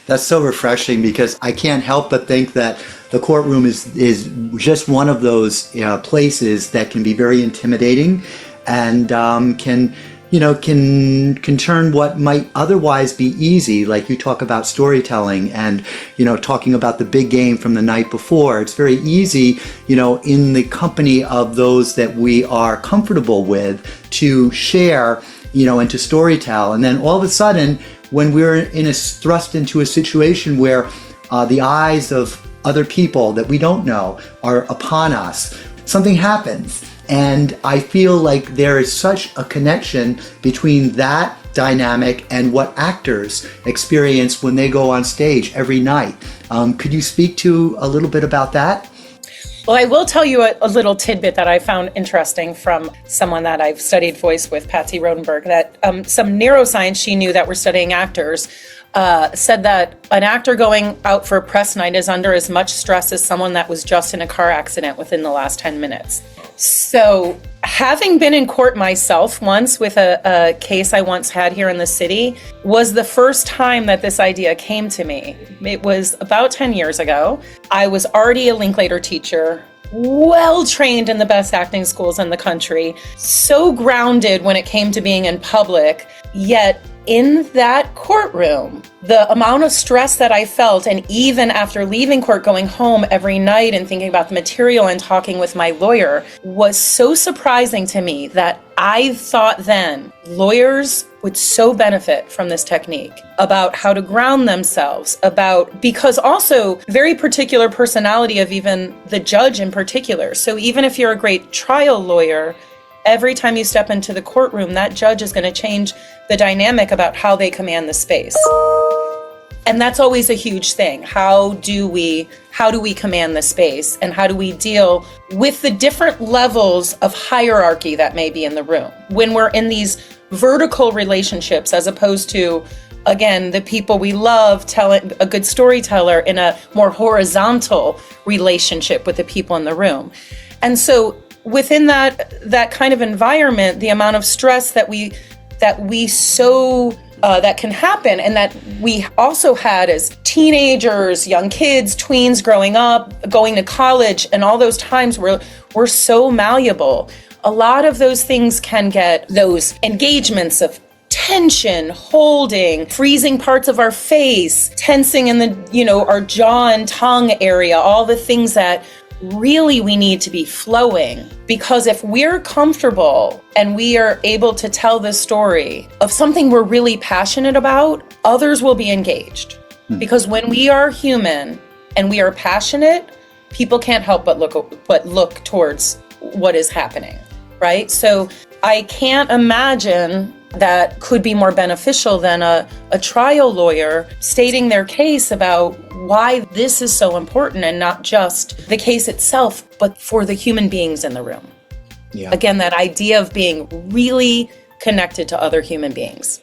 That's so refreshing because I can't help but think that the courtroom is just one of those places that can be very intimidating and can turn what might otherwise be easy, like you talk about storytelling and, talking about the big game from the night before. It's very easy, in the company of those that we are comfortable with to share, and to storytell. And then all of a sudden, when we're thrust into a situation where the eyes of other people that we don't know are upon us, something happens. And I feel like there is such a connection between that dynamic and what actors experience when they go on stage every night. Could you speak to a little bit about that? Well, I will tell you a little tidbit that I found interesting from someone that I've studied voice with, Patsy Rodenberg, that some neuroscience she knew that were studying actors said that an actor going out for a press night is under as much stress as someone that was just in a car accident within the last 10 minutes. So having been in court myself once with a case I once had here in the city was the first time that this idea came to me. It was about 10 years ago. I was already a Linklater teacher, well trained in the best acting schools in the country, so grounded when it came to being in public, yet in that courtroom, the amount of stress that I felt, and even after leaving court, going home every night and thinking about the material and talking with my lawyer, was so surprising to me that I thought then lawyers would so benefit from this technique about how to ground themselves, because also very particular personality of even the judge in particular. So even if you're a great trial lawyer, every time you step into the courtroom, that judge is going to change the dynamic about how they command the space. And that's always a huge thing. How do we command the space, and how do we deal with the different levels of hierarchy that may be in the room when we're in these vertical relationships, as opposed to, again, the people we love, telling a good storyteller in a more horizontal relationship with the people in the room. And so within that kind of environment, the amount of stress that can happen, and that we also had as teenagers, young kids, tweens growing up, going to college, and all those times where we're so malleable. A lot of those things can get those engagements of tension, holding, freezing parts of our face, tensing in our jaw and tongue area, all the things that really we need to be flowing. Because if we're comfortable and we are able to tell the story of something we're really passionate about, others will be engaged. Because when we are human and we are passionate, people can't help but look towards what is happening, right? So I can't imagine that could be more beneficial than a trial lawyer stating their case about why this is so important, and not just the case itself, but for the human beings in the room. Yeah. Again, that idea of being really connected to other human beings.